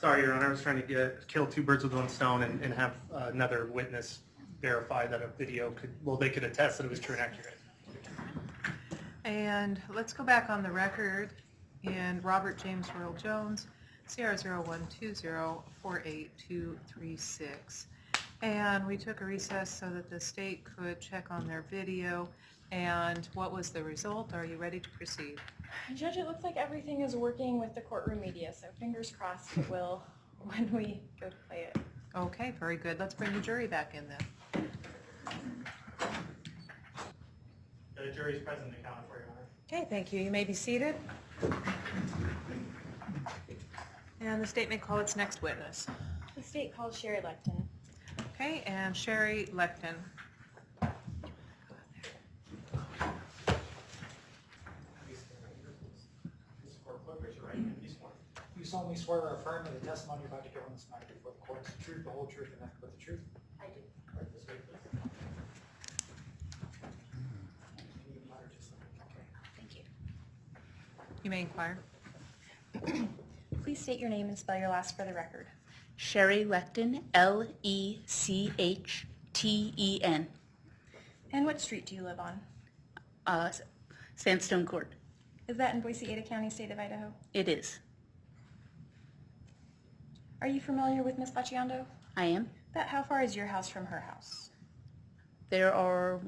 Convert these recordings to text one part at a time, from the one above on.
Sorry, Your Honor, I was trying to kill two birds with one stone and have another witness verify that a video they could attest that it was true and accurate. And let's go back on the record in Robert James Royal Jones, CR 0120482236. And we took a recess so that the state could check on their video. And what was the result? Are you ready to proceed? Judge, it looks like everything is working with the courtroom media, so fingers crossed it will when we go to play it. Okay, very good. Let's bring the jury back in then. The jury is present and accounted for, Your Honor. Okay, thank you. You may be seated. And the state may call its next witness. The state calls Sheri Lechten. Okay, and Sheri Lechten. You solemnly swear or affirm that the testimony you're about to give on this matter before the court is the truth, the whole truth, and nothing but the truth? I do. Right this way, please. Thank you. You may inquire. Please state your name and spell your last for the record. Sheri Lechten, Lechten. And what street do you live on? Sandstone Court. Is that in Boise, Ada County, state of Idaho? It is. Are you familiar with Miss Bacciando? I am. About how far is your house from her house? There are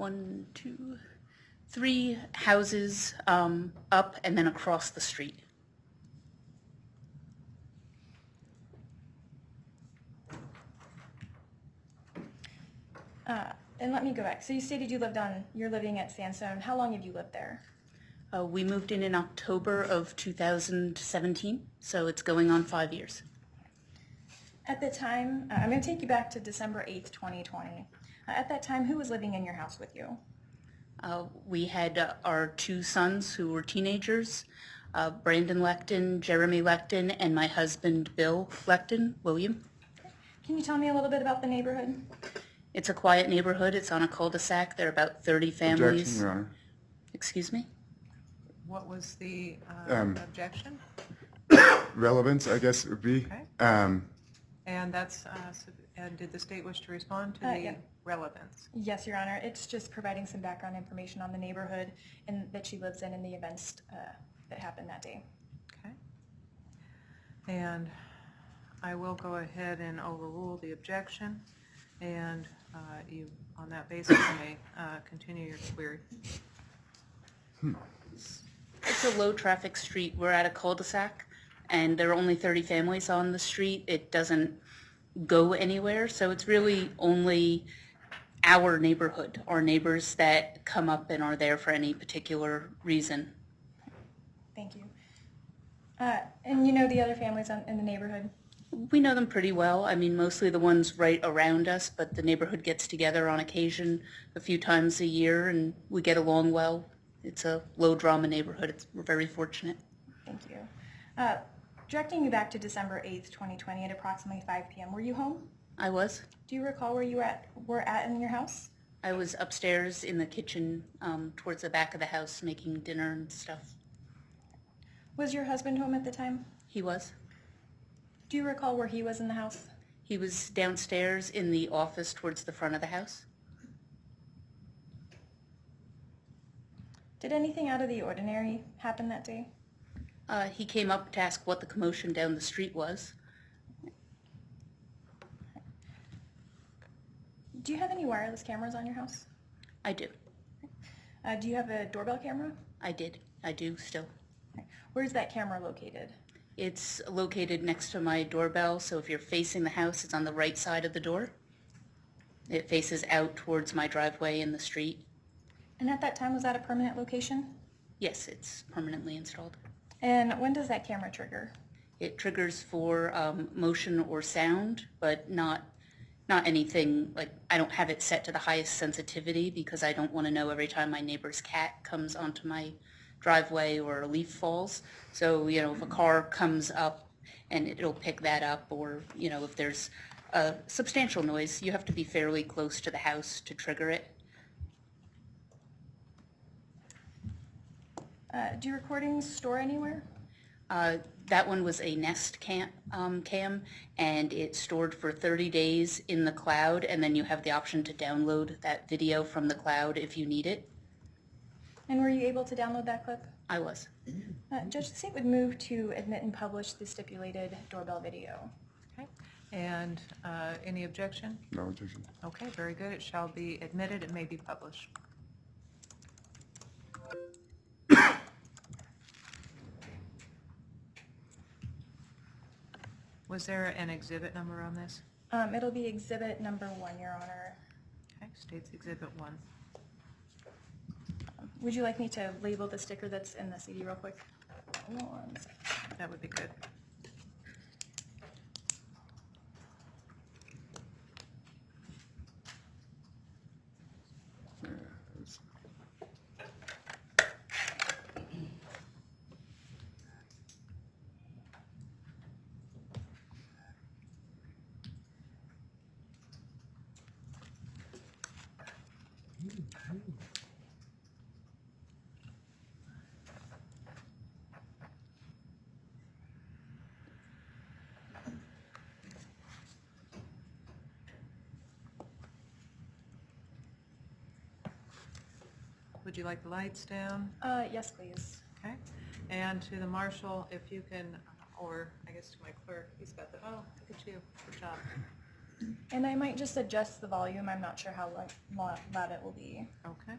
3 houses up and then across the street. And let me go back. So you stated you're living at Sandstone. How long have you lived there? We moved in October of 2017, so it's going on 5 years. At the time, I'm going to take you back to December 8th, 2020. At that time, who was living in your house with you? We had our 2 sons who were teenagers, Brandon Lechten, Jeremy Lechten, and my husband, Bill Lechten, William. Can you tell me a little bit about the neighborhood? It's a quiet neighborhood. It's on a cul-de-sac. There are about 30 families. Objection, Your Honor. Excuse me? What was the objection? Relevance, I guess it would be. Okay. And that's, and did the state wish to respond to the Yeah. relevance? Yes, Your Honor. It's just providing some background information on the neighborhood and that she lives in and the events that happened that day. Okay. And I will go ahead and overrule the objection, and you, on that basis, may continue your query. It's a low-traffic street. We're at a cul-de-sac, and there are only 30 families on the street. It doesn't go anywhere, so it's really only our neighborhood, our neighbors that come up and are there for any particular reason. Thank you. And you know the other families in the neighborhood? We know them pretty well. I mean, mostly the ones right around us, but the neighborhood gets together on occasion a few times a year, and we get along well. It's a low-drama neighborhood. We're very fortunate. Thank you. Directing you back to December 8th, 2020 at approximately 5 p.m., were you home? I was. Do you recall where you were at in your house? I was upstairs in the kitchen towards the back of the house making dinner and stuff. Was your husband home at the time? He was. Do you recall where he was in the house? He was downstairs in the office towards the front of the house. Did anything out of the ordinary happen that day? He came up to ask what the commotion down the street was. Do you have any wireless cameras on your house? I do. Do you have a doorbell camera? I did. I do still. Where's that camera located? It's located next to my doorbell, so if you're facing the house, it's on the right side of the door. It faces out towards my driveway in the street. And at that time, was that a permanent location? Yes, it's permanently installed. And when does that camera trigger? It triggers for motion or sound, but not anything, like I don't have it set to the highest sensitivity because I don't want to know every time my neighbor's cat comes onto my driveway or a leaf falls. So, you know, if a car comes up and it'll pick that up, or, you know, if there's a substantial noise, you have to be fairly close to the house to trigger it. Do your recordings store anywhere? That one was a Nest cam, and it's stored for 30 days in the cloud, and then you have the option to download that video from the cloud if you need it. And were you able to download that clip? I was. Judge, the state would move to admit and publish the stipulated doorbell video. Okay, and any objection? No objection. Okay, very good. It shall be admitted. It may be published. Was there an exhibit number on this? It'll be exhibit number 1, Your Honor. Okay, states exhibit 1. Would you like me to label the sticker that's in the CD real quick? 1 second. That would be good. Yeah, it's- Would you like the lights down? Yes, please. Okay, and to the marshal, if you can, or I guess to my clerk, he's got the, oh, look at you, good job. And I might just adjust the volume. I'm not sure how loud it will be. Okay.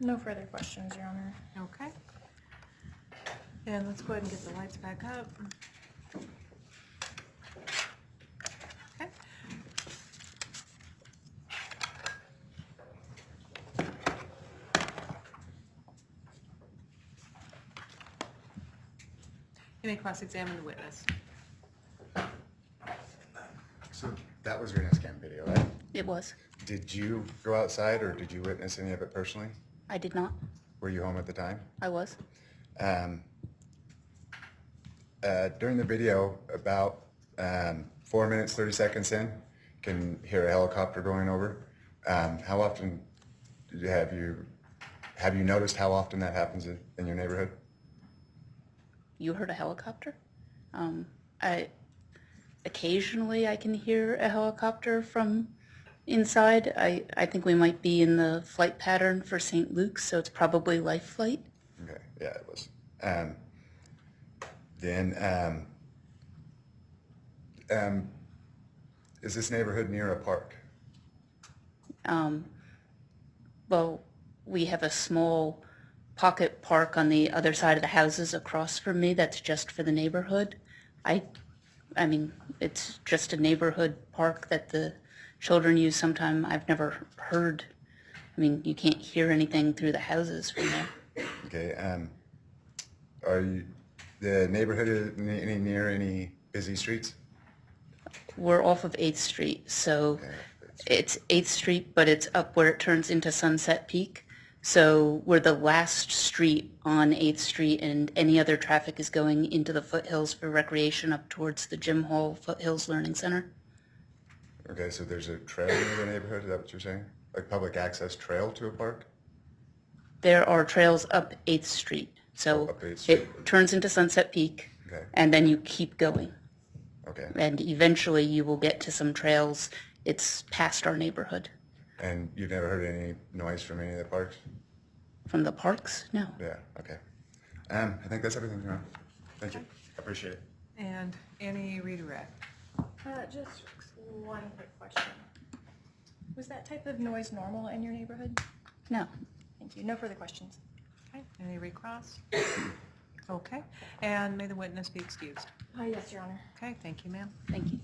No further questions, Your Honor. Okay. And let's go ahead and get the lights back up. Okay. You may cross-examine the witness. So that was your next cam video, right? It was. Did you go outside or did you witness any of it personally? I did not. Were you home at the time? I was. During the video, about 4 minutes, 30 seconds in, you can hear a helicopter going over. How often have you noticed how often that happens in your neighborhood? You heard a helicopter? Occasionally I can hear a helicopter from inside. I think we might be in the flight pattern for St. Luke's, so it's probably life flight. Okay, yeah, it was. Is this neighborhood near a park? Well, we have a small pocket park on the other side of the houses across from me that's just for the neighborhood. I mean, it's just a neighborhood park that the children use sometime. I've never heard, I mean, you can't hear anything through the houses from there. Okay, are you, the neighborhood near any busy streets? We're off of 8th Street, so Okay. it's 8th Street, but it's up where it turns into Sunset Peak. So we're the last street on 8th Street, and any other traffic is going into the foothills for recreation up towards the Jim Hall Foothills Learning Center. Okay, so there's a trail near the neighborhood, is that what you're saying? Like public access trail to a park? There are trails up 8th Street. So Up 8th Street. it turns into Sunset Peak, Okay. and then you keep going. Okay, And eventually you will get to some trails. It's past our neighborhood. and you've never heard any noise from any of the parks? From the parks? No. Yeah, okay. I think that's everything, Your Honor. Thank you, I appreciate it. And any redirect? Just one quick question. Was that type of noise normal in your neighborhood? No. Thank you. No further questions. Okay, any recross? Okay, and may the witness be excused. Yes, Your Honor. Okay, thank you, ma'am. Thank you.